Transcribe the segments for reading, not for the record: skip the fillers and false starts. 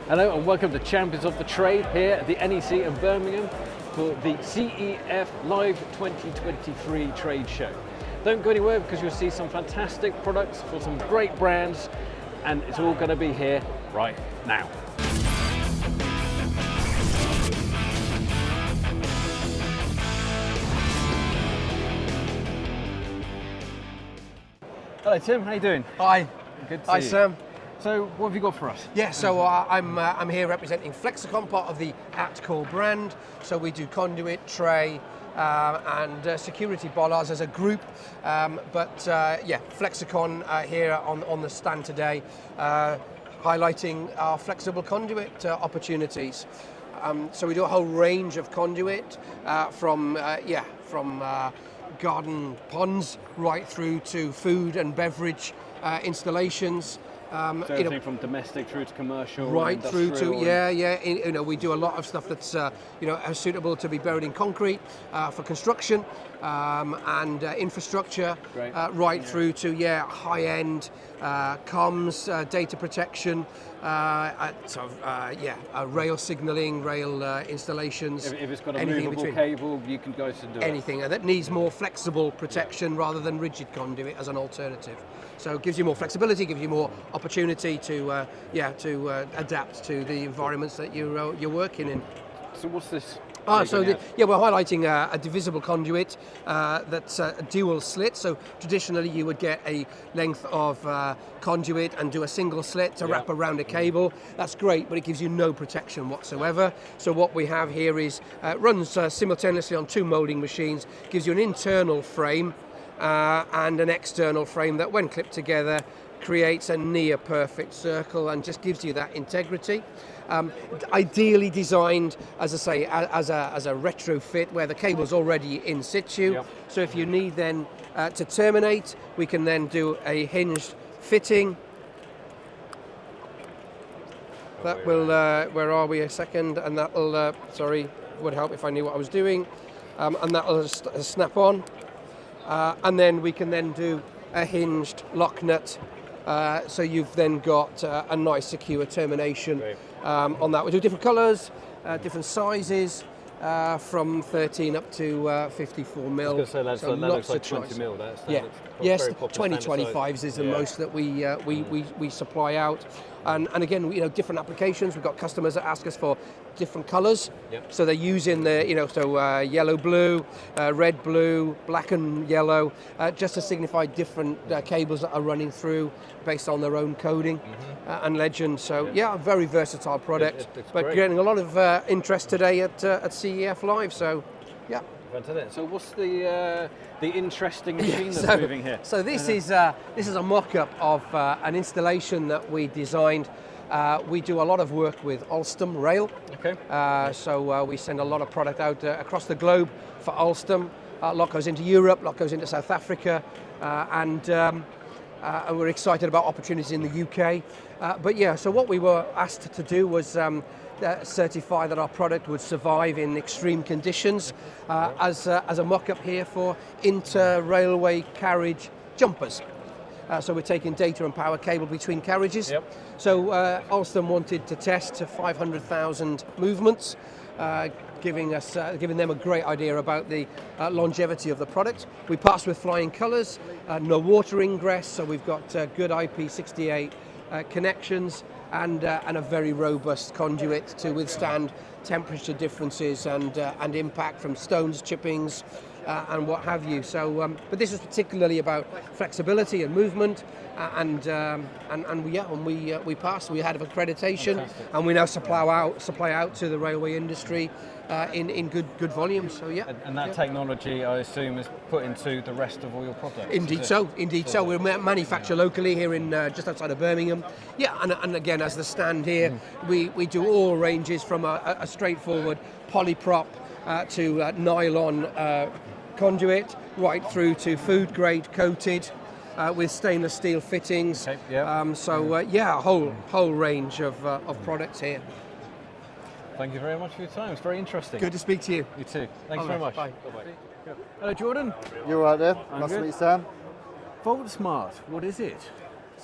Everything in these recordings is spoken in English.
Hello and welcome to Champions of the Trade here at the NEC in Birmingham for the CEF Live 2023 trade show. Don't go anywhere because you'll see some fantastic products for some great brands, and it's all going to be here right now. Hello Tim, how you doing? Hi. Good to see Hi you. Sam. So what have you got for us? Yeah, so I'm here representing Flexicon, part of the Atcall brand. So we do conduit, tray, and security bollards as a group. Yeah, Flexicon here on the stand today, highlighting our flexible conduit opportunities. So we do a whole range of conduit from garden ponds right through to food and beverage installations. So everything from domestic through to commercial, right through to we do a lot of stuff that's suitable to be buried in concrete for construction and infrastructure, through to high-end comms, data protection, rail signalling, rail installations. If it's got a movable cable, you can go to do anything that needs more flexible protection rather than rigid conduit as an alternative. So it gives you more flexibility, gives you more opportunity to adapt to the environments that you're working in. So what's this? We're highlighting a divisible conduit that's a dual slit. So traditionally you would get a length of conduit and do a single slit to wrap around a cable. That's great, but it gives you no protection whatsoever. So what we have here is runs simultaneously on two molding machines, gives you an internal frame and an external frame that, when clipped together, creates a near perfect circle and just gives you that integrity. Ideally designed, as I say, as a retrofit where the cable's already in situ. Yep. So if you need then to terminate, we can then do a hinged fitting. That will, where are we a second? And that will, would help if I knew what I was doing. And that will snap on. And then we can then do a hinged lock nut. So you've then got a nice secure termination on that. We do different colours, different sizes, from 13 up to 54 mil. I was going to say that looks like 20 mil. Yes, 2025s is the most that we supply out. And again, different applications. We've got customers that ask us for different colours. Yep. So they're using the, yellow, blue, red, blue, black and yellow, just to signify different cables that are running through based on their own coding and legend. So a very versatile product. But getting a lot of interest today at CEF Live. So Fantastic. So what's the interesting machine that's moving here? So this is a mock-up of an installation that we designed. We do a lot of work with Alstom Rail. Okay. So we send a lot of product out across the globe for Alstom. A lot goes into Europe, a lot goes into South Africa, and we're excited about opportunities in the UK. So what we were asked to do was certify that our product would survive in extreme conditions as a mock-up here for inter-railway carriage jumpers. So we're taking data and power cable between carriages. Yep. So Alstom wanted to test 500,000 movements, giving them a great idea about the longevity of the product. We passed with flying colours, no water ingress, so we've got good IP68 connections and a very robust conduit to withstand temperature differences and impact from stones, chippings, and what have you. So, but this is particularly about flexibility and movement, and we passed. We had accreditation. Fantastic. And we now supply out to the railway industry in good volumes. So And that technology, I assume, is put into the rest of all your products. Indeed so. We manufacture locally here in just outside of Birmingham. And again, as the stand here, we do all ranges from a straightforward polyprop to nylon conduit, right through to food grade coated with stainless steel fittings. Okay, a whole range of products here. Thank you very much for your time. It's very interesting. Good to speak to you. You too. Thanks very much. Bye. Bye-bye. Hello, Jordan. You're right there. I'm nice good. to meet you, Sam. Voltsmart, what is it?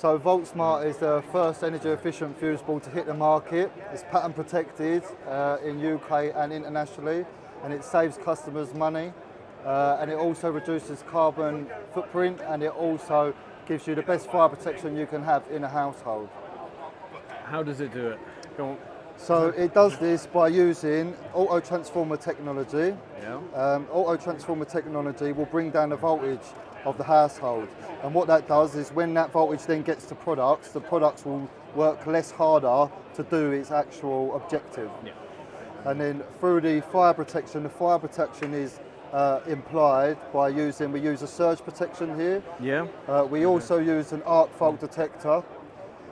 So Voltsmart is the first energy efficient fuse board to hit the market. It's patent protected in UK and internationally, and it saves customers money, and it also reduces carbon footprint, and it also gives you the best fire protection you can have in a household. How does it do it? Go on. So it does this by using auto transformer technology. Yeah. Auto transformer technology will bring down the voltage of the household, and what that does is when that voltage then gets to products, the products will work less harder to do its actual objective. Yeah. And then through the fire protection is implied by we use a surge protection here. Yeah. We also use an arc fault detector,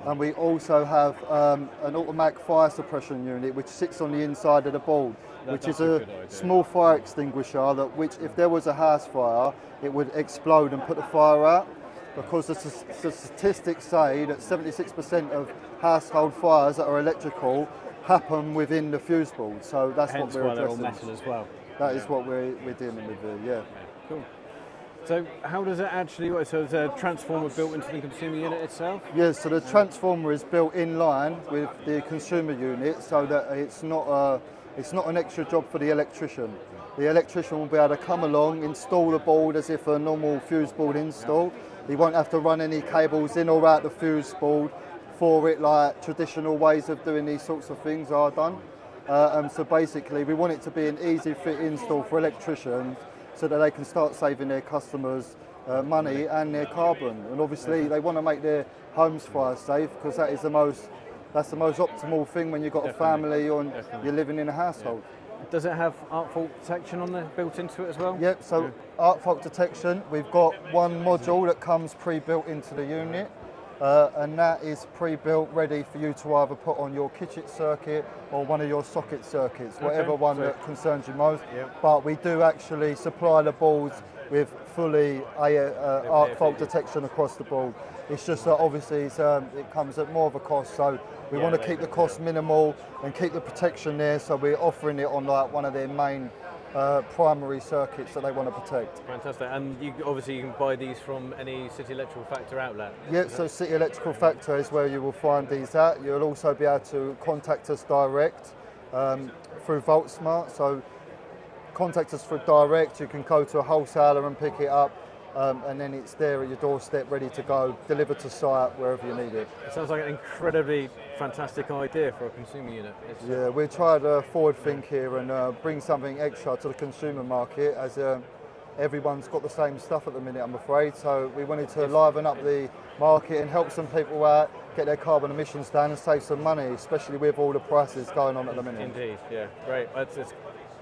and we also have an automatic fire suppression unit which sits on the inside of the board, which is a small fire extinguisher which if there was a house fire, it would explode and put the fire out, because the statistics say that 76% of household fires that are electrical happen within the fuse board. So that's Hence what we're why they're all addressing. metal as well. That is what we're dealing with here, yeah. Cool. So how does it actually work? So is there a transformer built into the consumer unit itself? Yes, so the transformer is built in line with the consumer unit, so that it's not an extra job for the electrician. The electrician will be able to come along, install the board as if a normal fuse board install. He won't have to run any cables in or out the fuse board for it like traditional ways of doing these sorts of things are done. So basically we want it to be an easy fit install for electricians so that they can start saving their customers money and their carbon. And obviously they want to make their homes fire safe, because that's the most optimal thing when you've got a family and you're living in a household. Does it have arc fault detection on there built into it as well? Yep, so arc fault detection, we've got one module that comes pre-built into the unit, and that is pre-built ready for you to either put on your kitchen circuit or one of your socket circuits, whatever one that concerns you most. Yep. But we do actually supply the boards with fully arc fault detection across the board. It's just that obviously it comes at more of a cost, so we want to keep the cost minimal and keep the protection there, so we're offering it on like one of their main primary circuits that they want to protect. Fantastic. And you can buy these from any City Electrical Factor outlet? Yeah, so City Electrical Factor is where you will find these at. You'll also be able to contact us direct through Voltsmart. So contact us for direct, you can go to a wholesaler and pick it up, and then it's there at your doorstep ready to go, delivered to site wherever you need it. It sounds like an incredibly fantastic idea for a consumer unit. Yeah, we try to forward think here and bring something extra to the consumer market, as everyone's got the same stuff at the minute, I'm afraid. So we wanted to liven up the market and help some people out, get their carbon emissions down and save some money, especially with all the prices going on at the minute. Indeed, yeah, great.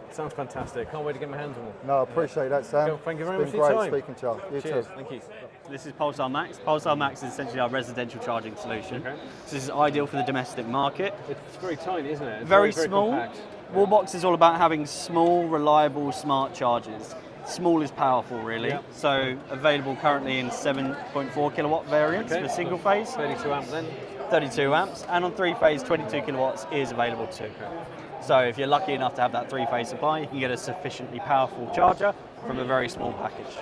It sounds fantastic. Can't wait to get my hands on them. No, I appreciate that, Sam. Cool. Thank you very much It's for your been time. great speaking to you. You Cheers. too. Thank you. This is Pulsar Max. Pulsar Max is essentially our residential charging solution. Okay. So this is ideal for the domestic market. It's very tiny, isn't it? It's Very very small. compact. Wallbox is all about having small, reliable, smart chargers. Small is powerful, really. Yep. So available currently in 7.4 kilowatt variants for single phase, 32 amp then. 32 amps, and on 3-phase 22 kilowatts is available too. So if you're lucky enough to have that 3-phase supply, you can get a sufficiently powerful charger from a very small package.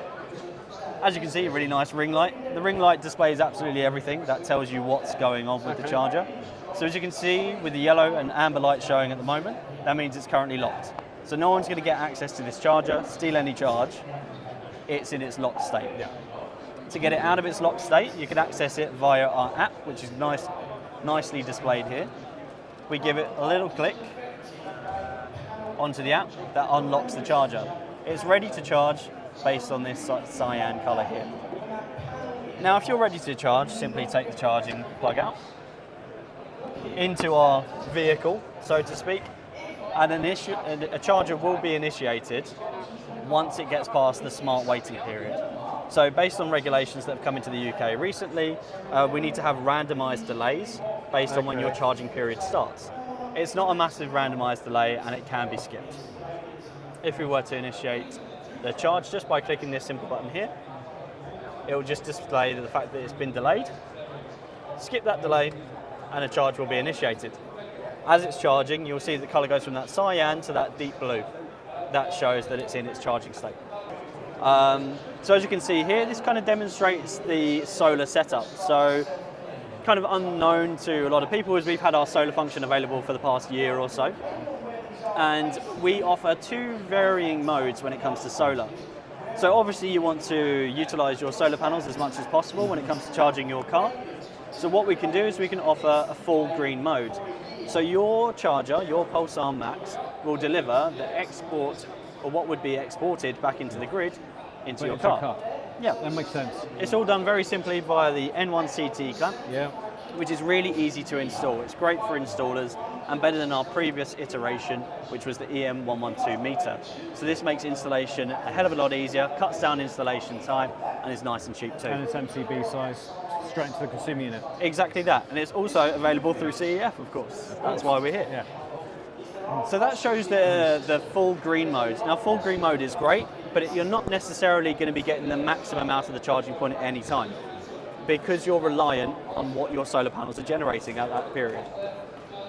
As you can see, a really nice ring light. The ring light displays absolutely everything. That tells you what's going on with the charger. So as you can see, with the yellow and amber light showing at the moment, that means it's currently locked. So no one's going to get access to this charger, steal any charge. It's in its locked state. Yeah. To get it out of its locked state, you can access it via our app, which is nicely displayed here. We give it a little click onto the app that unlocks the charger. It's ready to charge based on this cyan colour here. Now if you're ready to charge, simply take the charging plug out into our vehicle, so to speak, and a charger will be initiated once it gets past the smart waiting period. So based on regulations that have come into the UK recently, we need to have randomised delays based on when your charging period starts. It's not a massive randomised delay and it can be skipped. If we were to initiate the charge just by clicking this simple button here, it will just display the fact that it's been delayed. Skip that delay and a charge will be initiated. As it's charging, you'll see the colour goes from that cyan to that deep blue. That shows that it's in its charging state. So as you can see here, this kind of demonstrates the solar setup. So kind of unknown to a lot of people is we've had our solar function available for the past year or so. And we offer 2 varying modes when it comes to solar. So obviously you want to utilize your solar panels as much as possible when it comes to charging your car. So what we can do is we can offer a full green mode. So your charger, your Pulsar Max, will deliver the export, or what would be exported back into the grid, into your car. Yeah, that makes sense. It's all done very simply via the N1 CT clamp, which is really easy to install. It's great for installers and better than our previous iteration, which was the EM112 meter. So this makes installation a hell of a lot easier, cuts down installation time, and is nice and cheap too. And it's MCB size, straight into the consumer unit. Exactly that, and it's also available through CEF, of course. That's why we're here. Yeah. So that shows the full green mode. Now, full green mode is great, but you're not necessarily going to be getting the maximum out of the charging point at any time, because you're reliant on what your solar panels are generating at that period.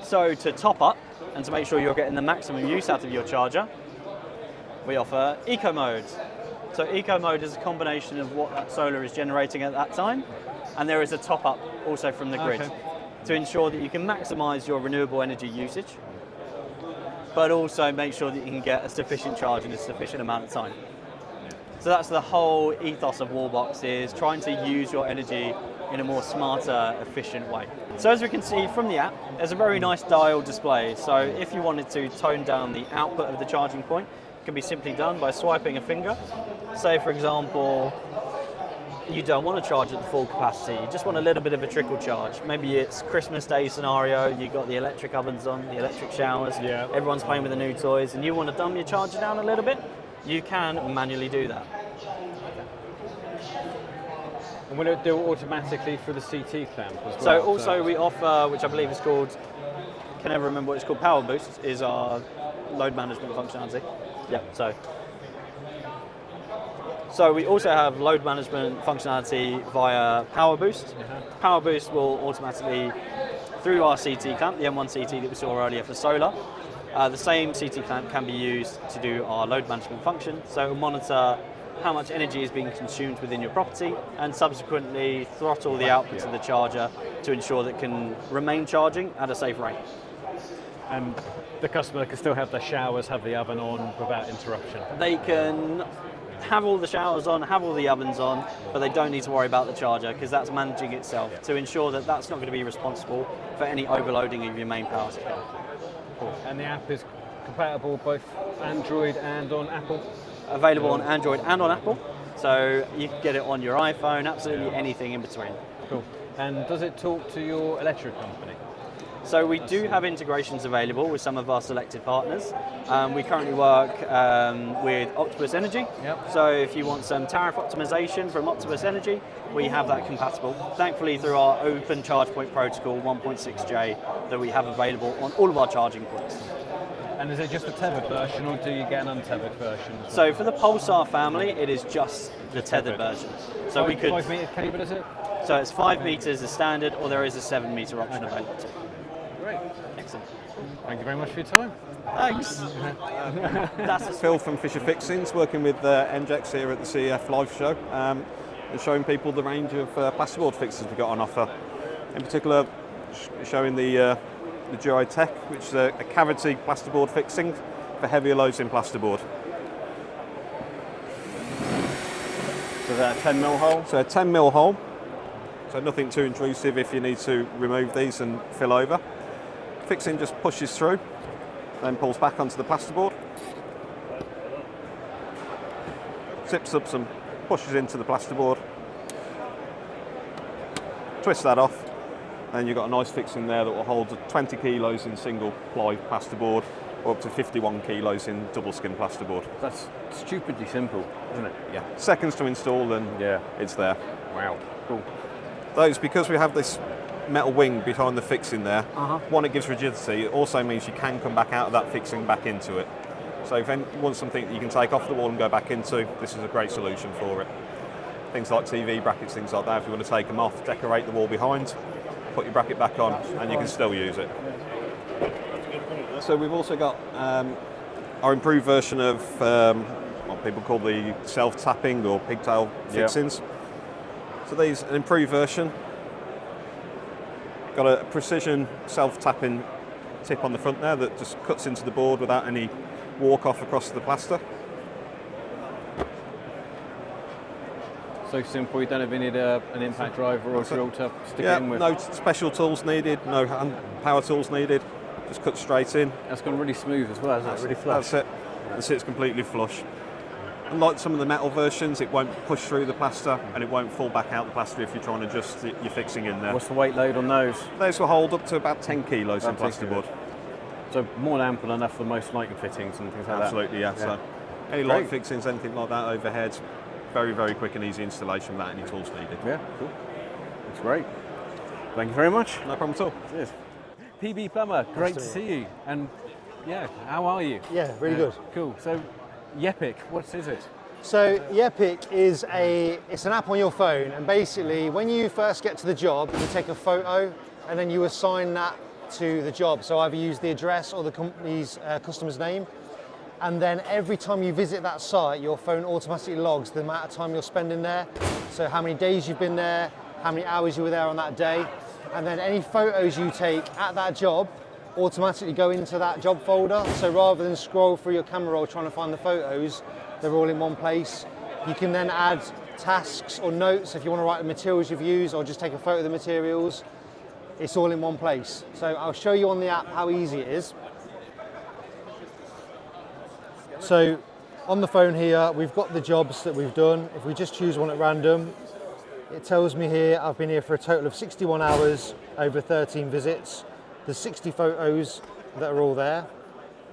So to top up and to make sure you're getting the maximum use out of your charger, we offer Eco Mode. So Eco Mode is a combination of what that solar is generating at that time, and there is a top up also from the grid to ensure that you can maximize your renewable energy usage, but also make sure that you can get a sufficient charge in a sufficient amount of time. So that's the whole ethos of Wallbox, is trying to use your energy in a more smarter, efficient way. So as we can see from the app, there's a very nice dial display. So if you wanted to tone down the output of the charging point, it can be simply done by swiping a finger. Say for example, you don't want to charge at the full capacity, you just want a little bit of a trickle charge. Maybe it's Christmas Day scenario, you've got the electric ovens on, the electric showers, everyone's playing with the new toys, and you want to dumb your charger down a little bit, you can manually do that. And will it do it automatically through the CT clamp as well? So also we offer, which I believe is called, can never remember what it's called, Power Boost, is our load management functionality. Yeah, so we also have load management functionality via Power Boost. Power Boost will automatically, through our CT clamp, the M1 CT that we saw earlier for solar, the same CT clamp can be used to do our load management function. So it will monitor how much energy is being consumed within your property and subsequently throttle the output of the charger to ensure that it can remain charging at a safe rate. And the customer can still have their showers, have the oven on without interruption. They can have all the showers on, have all the ovens on, but they don't need to worry about the charger because that's managing itself to ensure that that's not going to be responsible for any overloading of your main power supply. Cool. And the app is compatible both Android and on Apple? Available on Android and on Apple, so you can get it on your iPhone, absolutely anything in between. Cool. And does it talk to your electric company? So we do have integrations available with some of our selected partners. We currently work with Octopus Energy. So if you want some tariff optimization from Octopus Energy, we have that compatible. Thankfully through our Open Charge Point Protocol 1.6J that we have available on all of our charging points. And is it just a tethered version, or do you get an untethered version? So for the Pulsar family, it is just the tethered version. So we could 5 meter cable, is it? So it's 5 meters as standard, or there is a 7 meter option available too. Great. Excellent. Thank you very much for your time. Thanks. That's Phil from Fischer Fixings, working with NJEX here at the CEF live show, and showing people the range of plasterboard fixtures we've got on offer. In particular, showing the GI Tech, which is a cavity plasterboard fixing for heavier loads in plasterboard. So that 10mm hole? So a 10mm hole, so nothing too intrusive if you need to remove these and fill over. Fixing just pushes through, then pulls back onto the plasterboard. Zips up some, pushes into the plasterboard. Twist that off. Then you've got a nice fixing there that will hold 20 kilos in single ply plasterboard or up to 51 kilos in double skin plasterboard. That's stupidly simple, isn't it? Yeah. Seconds to install and it's there. Wow, cool. Those, because we have this metal wing behind the fixing there, one, it gives rigidity, it also means you can come back out of that fixing back into it. So if you want something that you can take off the wall and go back into, this is a great solution for it. Things like TV brackets, things like that, if you want to take them off, decorate the wall behind, put your bracket back on and you can still use it. So we've also got our improved version of what people call the self-tapping or pigtail fixings. So these, an improved version. Got a precision self-tapping tip on the front there that just cuts into the board without any walk-off across the plaster. So simple, you don't even need an impact driver or a drill to stick it in with. No special tools needed, no hand power tools needed, just cut straight in. That's gone really smooth as well, hasn't it? Really flush. That's it. It sits completely flush. Unlike some of the metal versions, it won't push through the plaster and it won't fall back out the plaster if you're trying to adjust your fixing in there. What's the weight load on those? Those will hold up to about 10 kilos in plasterboard. So more than ample enough for most lighting fittings and things like Absolutely, that? yeah. So any light fixings, anything like that overhead, very, very quick and easy installation without any tools needed. Yeah, cool. That's great. Thank you very much. No problem at all. Cheers. PB Plumber, great to see you. And yeah, how are you? Yeah, really good. Cool. So Yepic, what is it? So Yepic is it's an app on your phone, and basically when you first get to the job, you take a photo and then you assign that to the job. So either use the address or the company's customer's name. And then every time you visit that site, your phone automatically logs the amount of time you're spending there. So how many days you've been there, how many hours you were there on that day. And then any photos you take at that job automatically go into that job folder. So rather than scroll through your camera roll trying to find the photos, they're all in one place. You can then add tasks or notes if you want to write the materials you've used or just take a photo of the materials. It's all in one place. So I'll show you on the app how easy it is. So on the phone here, we've got the jobs that we've done. If we just choose one at random, it tells me here I've been here for a total of 61 hours over 13 visits. There's 60 photos that are all there.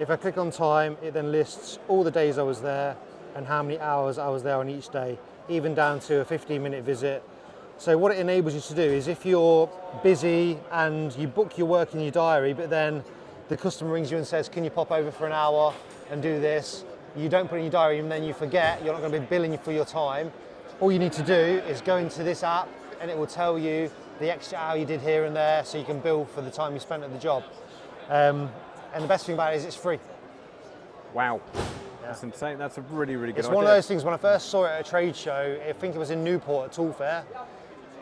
If I click on time, it then lists all the days I was there and how many hours I was there on each day, even down to a 15-minute visit. So what it enables you to do is if you're busy and you book your work in your diary, but then the customer rings you and says, can you pop over for an hour and do this? You don't put it in your diary and then you forget, you're not going to be billing you for your time. All you need to do is go into this app and it will tell you the extra hour you did here and there so you can bill for the time you spent at the job. And the best thing about it is it's free. Wow. That's insane. That's a really, really good idea. It's one of those things, when I first saw it at a trade show, I think it was in Newport at Tool Fair,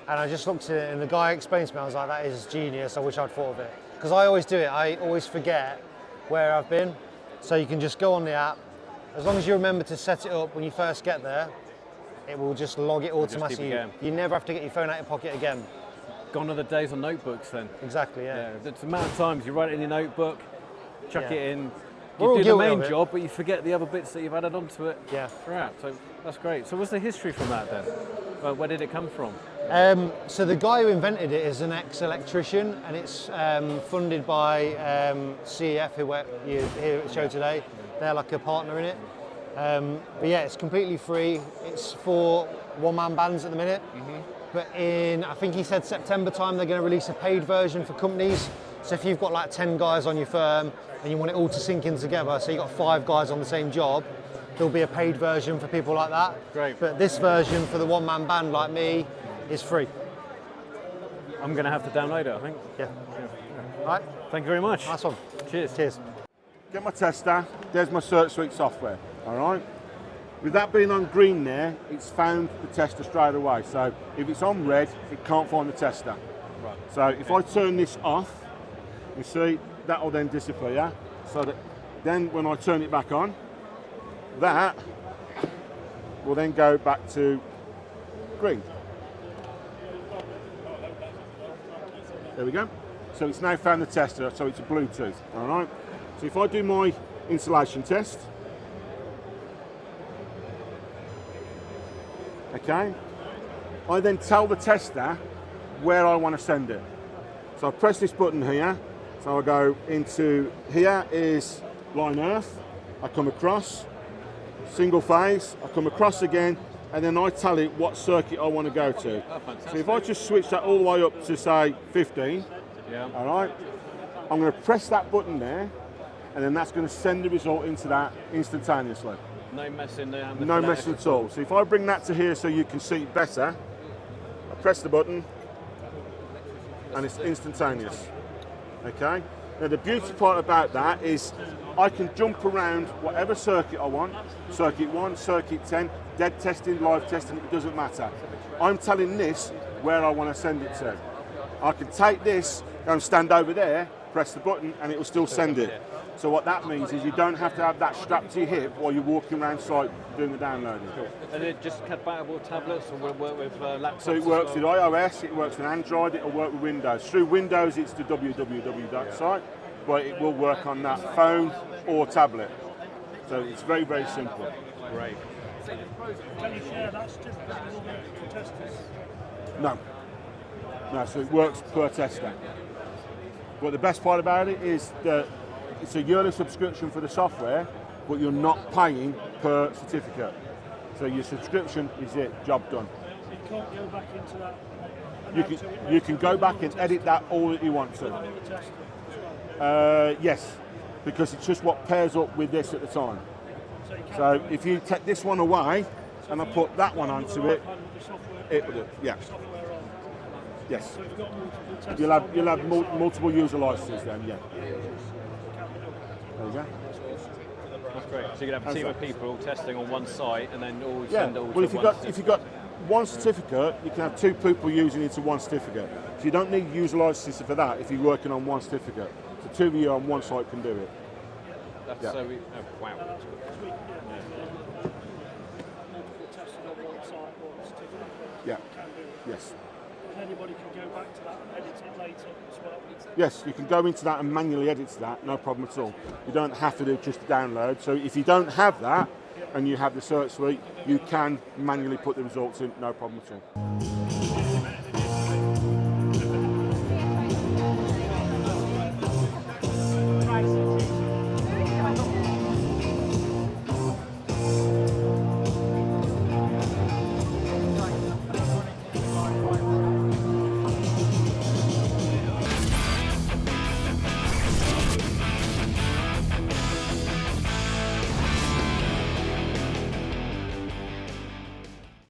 and I just looked at it and the guy explained to me, I was like, that is genius, I wish I'd thought of it. Because I always do it, I always forget where I've been. So you can just go on the app, as long as you remember to set it up when you first get there, it will just log it automatically. You never have to get your phone out of your pocket again. Gone are the days on notebooks then. Exactly, yeah. It's the amount of times you write it in your notebook, chuck it in, We're all you do the guilty main of it. job, but you forget the other bits that you've added onto it Yeah. throughout. So that's great. So what's the history from that then? Well, where did it come from? So the guy who invented it is an ex-electrician, and it's funded by CEF, who we're here at the show today. They're like a partner in it. But yeah, it's completely free. It's for one-man bands at the minute. But in, I think he said September time, they're going to release a paid version for companies. So if you've got like 10 guys on your firm and you want it all to sync in together, so you've got 5 guys on the same job, there'll be a paid version for people like that. Great. But this version for the one-man band like me is free. I'm going to have to download it, I think. Yeah. All right. Thank you very much. Nice one. Cheers. Cheers. Get my tester, there's my Search Suite software, all right? With that being on green there, it's found the tester straight away. So if it's on red, it can't find the tester. Right. So if I turn this off, you see, that will then disappear. So that then when I turn it back on, that will then go back to green. There we go. So it's now found the tester, so it's a Bluetooth, all right? So if I do my installation test, okay, I then tell the tester where I want to send it. So I press this button here, so I go into, here is line earth, I come across, single phase, I come across again, and then I tell it what circuit I want to go to. So if I just switch that all the way up to say 15, all right, I'm going to press that button there, and then that's going to send the result into that instantaneously. No messing there. No messing at all. So if I bring that to here so you can see it better, I press the button, and it's instantaneous. Okay? Now the beauty part about that is I can jump around whatever circuit I want, circuit 1, circuit 10, dead testing, live testing, it doesn't matter. I'm telling this where I want to send it to. I can take this go and stand over there, press the button, and it will still send it. So what that means is you don't have to have that strapped to your hip while you're walking around site doing the downloading. Cool. And it just compatible with tablets, or will it work with laptops? So it works as with well? iOS, it works with Android, it'll work with Windows. Through Windows, it's the www site, but it will work on that phone or tablet. So it's very, very simple. Great. Can you share that certificate with all the testers? No. No, so it works per tester. But the best part about it is that it's a yearly subscription for the software, but you're not paying per certificate. So your subscription is it, job done. So you can't go back into that. You can go back and edit that all that you want to. Yes, because it's just what pairs up with this at the time. So if you take this one away and I put that one onto it, it will do. Yeah. Yes. You'll have multiple user licenses then. Yeah. There you go. That's great. So you can have a team of people testing on one site and then all Yeah. send it all Well, to if one you've got one certificate, you can have two people using it to one certificate. So you don't need user licenses for that if you're working on one certificate. So two of you on one site can do it. That's Yeah. so we, oh, wow. Yeah. Yes. Anybody can go back to that and edit it later as well. Yes, you can go into that and manually edit that, no problem at all. You don't have to do just download. So if you don't have that and you have the search suite, you can manually put the results in, no problem at all.